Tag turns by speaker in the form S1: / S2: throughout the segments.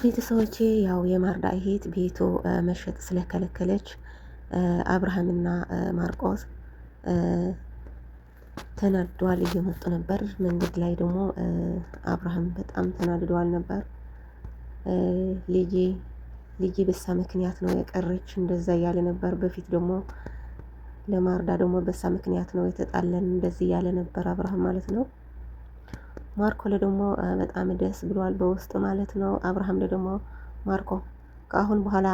S1: ቤተሰቦቼ ያው የማርዳ እህት ቤቱ መሸጥ ስለከለከለች አብርሃምና ማርቆስ ተናደዋል። እየመጡ ነበር። መንገድ ላይ ደግሞ አብርሃም በጣም ተናድደዋል ነበር። ልጄ ልጄ በሳ ምክንያት ነው የቀረች እንደዛ እያለ ነበር። በፊት ደግሞ ለማርዳ ደግሞ በሳ ምክንያት ነው የተጣለን እንደዚህ እያለ ነበር አብርሃም ማለት ነው። ማርኮ ደግሞ በጣም ደስ ብሏል በውስጥ ማለት ነው። አብርሃም ደግሞ ማርኮ ከአሁን በኋላ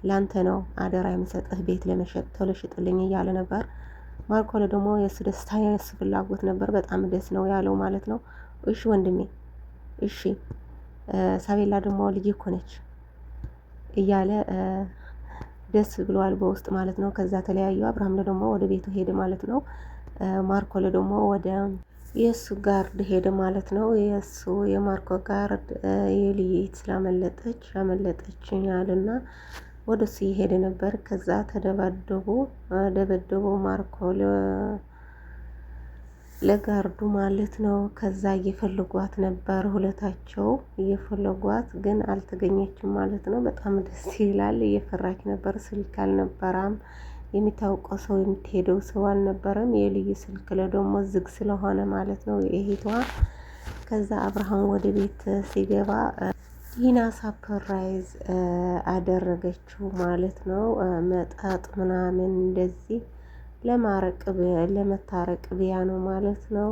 S1: ላንተ ነው አደራ የምሰጥህ ቤት ለመሸጥ ቶሎ ሽጥልኝ እያለ ነበር። ማርኮ ደግሞ የእሱ ደስታ የእሱ ፍላጎት ነበር። በጣም ደስ ነው ያለው ማለት ነው። እሺ ወንድሜ እሺ ሳቤላ ደግሞ ልጅ እኮ ነች እያለ ደስ ብለዋል በውስጥ ማለት ነው። ከዛ ተለያዩ። አብርሃም ደግሞ ወደ ቤቱ ሄደ ማለት ነው። ማርኮ ደግሞ ወደ የእሱ ጋርድ ሄደ ማለት ነው። የእሱ የማርኮ ጋርድ የልይት ስላመለጠች አመለጠችኝ አለና ወደ እሱ እየሄደ ነበር። ከዛ ደበደቡ ማርኮ ለጋርዱ ማለት ነው። ከዛ እየፈለጓት ነበር ሁለታቸው እየፈለጓት ግን አልተገኘችም ማለት ነው። በጣም ደስ ይላል። እየፈራች ነበር። ስልክ አልነበራም። የሚታወቀው ሰው የምትሄደው ሰው አልነበረም። የልዩ ስልክ ደግሞ ዝግ ስለሆነ ማለት ነው የእህቷ። ከዛ አብርሃም ወደ ቤት ሲገባ ዲና ሳፕራይዝ አደረገችው ማለት ነው። መጠጥ ምናምን እንደዚህ ለመታረቅ ብያ ነው ማለት ነው።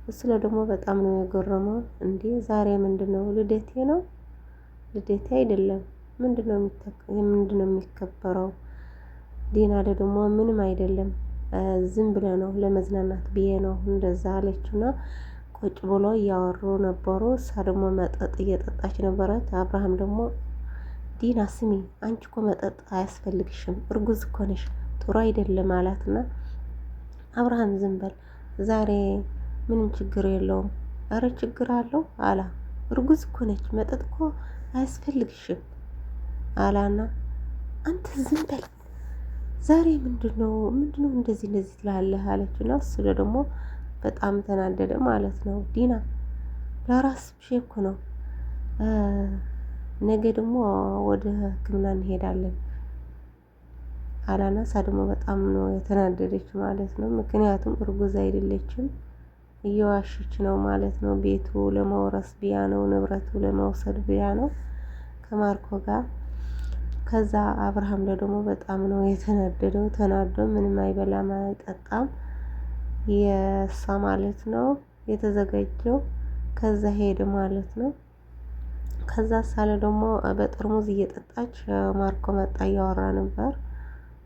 S1: እሱ ደግሞ በጣም ነው የገረመው። እንዴ ዛሬ ምንድነው? ልደቴ ነው? ልደቴ አይደለም። ምንድነው የሚከበረው? ዲና ደግሞ ምንም አይደለም ዝም ብለህ ነው ለመዝናናት ብዬ ነው እንደዛ አለችውና ቁጭ ብሎ እያወሩ ነበሩ። እሷ ደግሞ መጠጥ እየጠጣች ነበረች። አብርሃም ደግሞ ዲና ስሚ፣ አንቺ እኮ መጠጥ አያስፈልግሽም፣ እርጉዝ እኮ ነሽ፣ ጥሩ አይደለም አላትና አብርሃም ዝም በል ዛሬ ምንም ችግር የለውም። አረ ችግር አለው አላ። እርጉዝ እኮ ነች፣ መጠጥ እኮ አያስፈልግሽም አላና አንተ ዝም በል ዛሬ ምንድነው እንደዚህ ትላለህ አለችና እሱ ደግሞ በጣም ተናደደ ማለት ነው። ዲና ለራስ እኮ ነው። ነገ ደግሞ ወደ ሕክምና እንሄዳለን አላና ደግሞ በጣም ነው የተናደደች ማለት ነው። ምክንያቱም እርጉዝ አይደለችም፣ እየዋሸች ነው ማለት ነው። ቤቱ ለመውረስ ብያ ነው፣ ንብረቱ ለመውሰድ ብያ ነው ከማርኮ ጋር። ከዛ አብርሃም ደግሞ በጣም ነው የተናደደው። ተናዶ ምንም አይበላም አይጠጣም የእሷ ማለት ነው የተዘጋጀው። ከዛ ሄደ ማለት ነው። ከዛ ሳለ ደግሞ በጠርሙዝ እየጠጣች ማርኮ መጣ። እያወራ ነበር።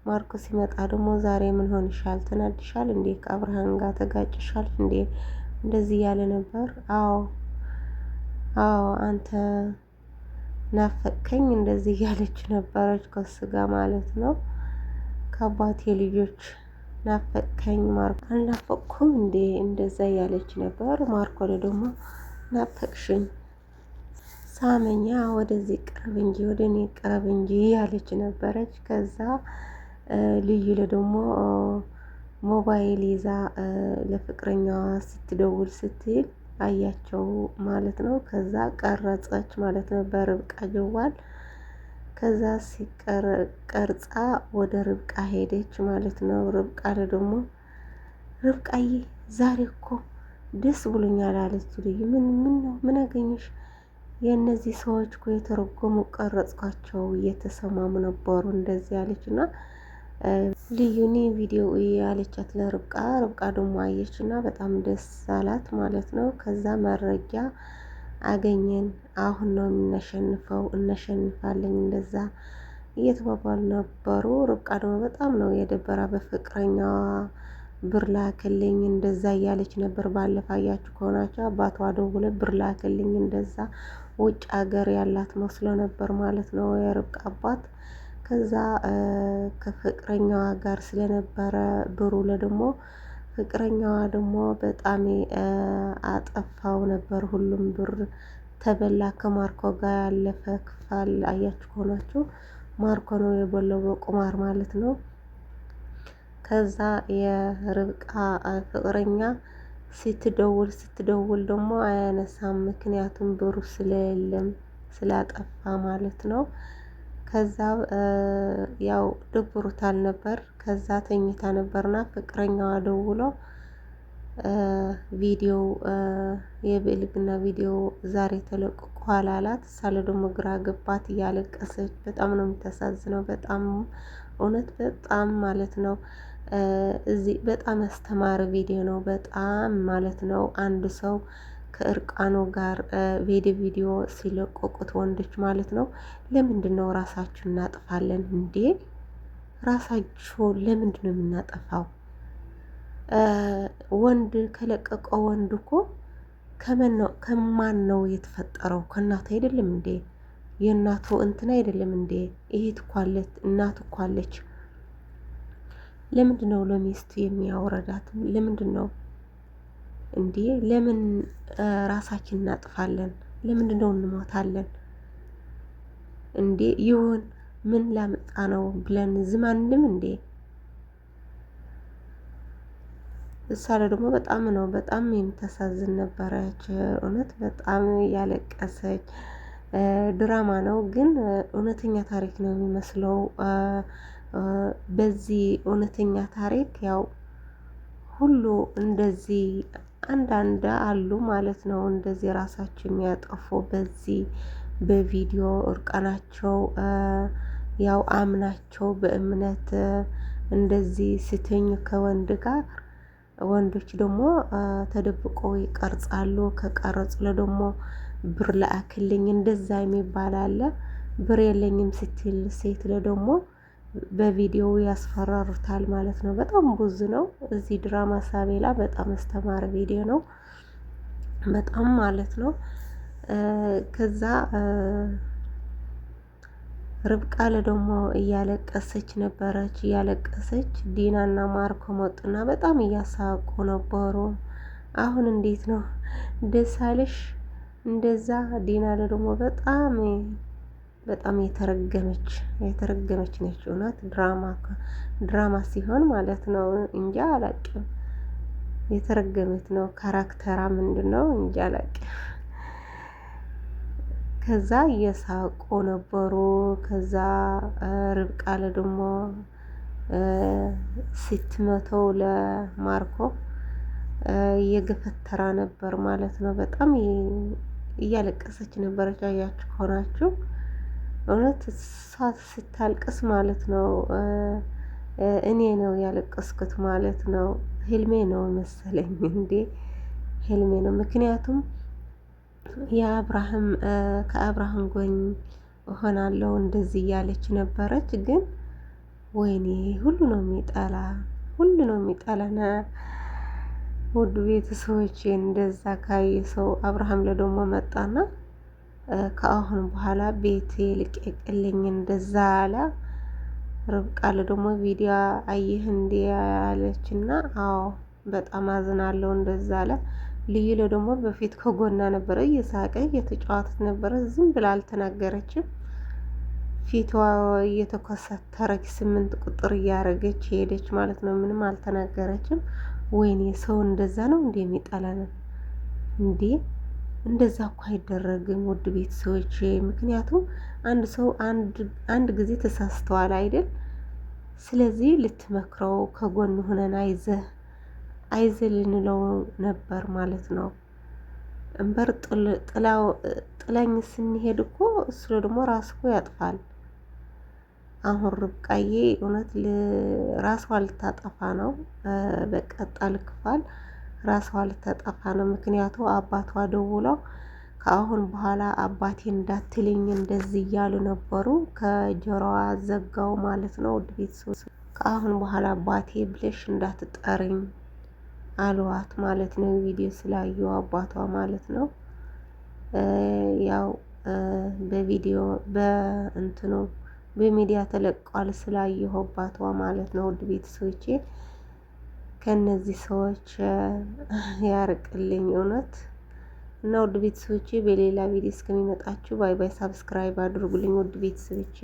S1: ማርኮ ሲመጣ ደግሞ ዛሬ ምን ሆንሻል? ተናድሻል እንዴ? ከአብርሃም ጋር ተጋጭሻል እንዴ? እንደዚህ እያለ ነበር። አዎ አንተ ናፈቀኝ እንደዚህ እያለች ነበረች ከሱ ጋር ማለት ነው። ከአባቴ ልጆች ናፈቀኝ ማርኮ አልናፈቅኩም እንዴ? እንደዛ እያለች ነበር። ማርኮ ደግሞ ናፈቅሽኝ ሳመኛ ወደዚህ ቅረብ እንጂ ወደ እኔ ቅረብ እንጂ ያለች ነበረች። ከዛ ልዩ ደግሞ ሞባይል ይዛ ለፍቅረኛዋ ስትደውል ስትል አያቸው ማለት ነው። ከዛ ቀረጸች ማለት ነው በርብቃ ጀዋል። ከዛ ሲቀርጻ ወደ ርብቃ ሄደች ማለት ነው። ርብቃ ደግሞ ርብቃዬ ዛሬ እኮ ደስ ብሎኛል አለች ልዩ። ምን አገኘሽ? የእነዚህ ሰዎች እኮ የተረጎሙ ቀረጽኳቸው እየተሰማሙ ነበሩ እንደዚህ አለችና ልዩኒ ቪዲዮ ያለቻት ለርብቃ። ርብቃ ደግሞ አየችና በጣም ደስ አላት ማለት ነው። ከዛ መረጃ አገኘን፣ አሁን ነው የምናሸንፈው፣ እናሸንፋለን እንደዛ እየተባባሉ ነበሩ። ርብቃ ደግሞ በጣም ነው የደበራ። በፍቅረኛዋ ብር ላክልኝ እንደዛ እያለች ነበር። ባለፈ አያችሁ ከሆናችሁ አባቷ ደውሎ ብር ላክልኝ እንደዛ ውጭ ሀገር ያላት መስሎ ነበር ማለት ነው የርብቃ አባት። ከዛ ከፍቅረኛዋ ጋር ስለነበረ ብሩ ደግሞ ፍቅረኛዋ ደግሞ በጣም አጠፋው ነበር። ሁሉም ብር ተበላ። ከማርኮ ጋር ያለፈ ክፋል አያችሁ ከሆናችሁ ማርኮ ነው የበለው በቁማር ማለት ነው። ከዛ የርብቃ ፍቅረኛ ስትደውል ደግሞ አያነሳም። ምክንያቱም ብሩ ስለሌለም ስላጠፋ ማለት ነው። ከዛ ያው ደብሮታል ነበር። ከዛ ተኝታ ነበርና ፍቅረኛዋ ደውሎ ቪዲዮ የብልግና ቪዲዮ ዛሬ ተለቅቋል አላት። ሳለ ደግሞ ግራ ገባት እያለቀሰች። በጣም ነው የምታሳዝነው። በጣም እውነት በጣም ማለት ነው። እዚህ በጣም ያስተማረ ቪዲዮ ነው። በጣም ማለት ነው። አንድ ሰው ከእርቃኑ ጋር ቪዲዮ ሲለቆቁት ወንዶች ማለት ነው። ለምንድን ነው ራሳችን እናጥፋለን እንዴ? ራሳቸው ለምንድን ነው የምናጠፋው? ወንድ ከለቀቀው ወንድ እኮ ከማን ነው የተፈጠረው? ከእናቱ አይደለም እንዴ? የእናቱ እንትን አይደለም እንዴ? እህት እኮ አለች፣ እናት እኮ አለች። ለምንድን ነው ለሚስቱ የሚያወረዳት? ለምንድን ነው እንዴ? ለምን ራሳችን እናጥፋለን? ለምንድን ነው እንሞታለን እንዴ? ይሁን ምን ላመጣ ነው ብለን ዝም አንልም እንዴ? እሳለ ደግሞ በጣም የምታሳዝን ነበረች። እውነት በጣም ያለቀሰች ድራማ ነው፣ ግን እውነተኛ ታሪክ ነው የሚመስለው። በዚህ እውነተኛ ታሪክ ያው ሁሉ እንደዚህ አንዳንድ አሉ ማለት ነው። እንደዚህ ራሳቸው የሚያጠፉ በዚህ በቪዲዮ እርቃናቸው ያው አምናቸው በእምነት እንደዚህ ስተኙ ከወንድ ጋር ወንዶች ደግሞ ተደብቆ ይቀርጻሉ። ከቀረጹ ደግሞ ብር ላክልኝ እንደዛ የሚባል አለ። ብር የለኝም ስትል ሴት ደግሞ በቪዲዮ ያስፈራሩታል ማለት ነው። በጣም ብዙ ነው እዚህ ድራማ ሳቤላ። በጣም አስተማሪ ቪዲዮ ነው በጣም ማለት ነው። ከዛ ርብቃ ደግሞ እያለቀሰች ነበረች። እያለቀሰች ዲናና ማርኮ መጡና በጣም እያሳቁ ነበሩ። አሁን እንዴት ነው ደስ አለሽ? እንደዛ ዲና ደግሞ በጣም የተረገመች ነች። እውነት ድራማ ሲሆን ማለት ነው። እንጃ አላቅም። የተረገመች ነው። ካራክተራ ምንድን ነው እንጃ አላቅም። ከዛ እየሳቁ ነበሩ። ከዛ ርብቃ ደግሞ ስትመተው ለማርኮ እየገፈተራ ነበር ማለት ነው። በጣም እያለቀሰች ነበረች። አያችሁ ከሆናችሁ እውነት ስታልቅስ ማለት ነው። እኔ ነው ያለቀስኩት ማለት ነው። ህልሜ ነው መሰለኝ እንዴ? ህልሜ ነው። ምክንያቱም ከአብርሃም ጎን እሆናለሁ እንደዚህ እያለች ነበረች። ግን ወይኔ ሁሉ ነው የሚጠላና ውድ ቤተሰቦቼ እንደዛ ካየ ሰው አብርሃም ለደሞ መጣና ከአሁን በኋላ ቤት ልቀቅልኝ እንደዛ አለ። ርብቃ ደግሞ ቪዲዮ አየህ እንዴ ያለችና አዎ በጣም አዝናለሁ እንደዛ አለ። ልዩ ደግሞ በፊት ከጎና ነበረ፣ እየሳቀ እየተጫወተች ነበረ። ዝም ብላ አልተናገረችም። ፊቷ እየተኮሳተረች 8 ቁጥር እያረገች ሄደች ማለት ነው። ምንም አልተናገረችም። ወይኔ ሰው እንደዛ ነው እንዴ የሚጠላን እንዴ? እንደዛ እኮ አይደረግም ውድ ቤተሰቦች። ምክንያቱም አንድ ሰው አንድ ጊዜ ተሳስተዋል አይደል? ስለዚህ ልትመክረው ከጎን ሆነን አይዘ ልንለው ነበር ማለት ነው። እንበር ጥላኝ ስንሄድ እኮ እሱ ደግሞ ራሱ እኮ ያጥፋል። አሁን ርብቃዬ እውነት ራሷ ልታጠፋ ነው። በቀጣ ልክፋል ራሷ ልታጠፋ ነው። ምክንያቱ አባቷ ደውለው ከአሁን በኋላ አባቴ እንዳትልኝ እንደዚህ እያሉ ነበሩ። ከጆሮዋ ዘጋው ማለት ነው። ውድ ቤተሰቦች ከአሁን በኋላ አባቴ ብለሽ እንዳትጠሪኝ አልዋት ማለት ነው። ቪዲዮ ስላዩ አባቷ ማለት ነው። ያው በቪዲዮ በእንትኑ በሚዲያ ተለቋል ስላየሁ አባቷ ማለት ነው። ውድ ቤተሰቦቼ ከነዚህ ሰዎች ያርቅልኝ እውነት። እና ውድ ቤተሰቦቼ በሌላ ቪዲዮ እስከሚመጣችሁ ባይ ባይ። ሳብስክራይብ አድርጉልኝ ውድ ቤተሰቦቼ።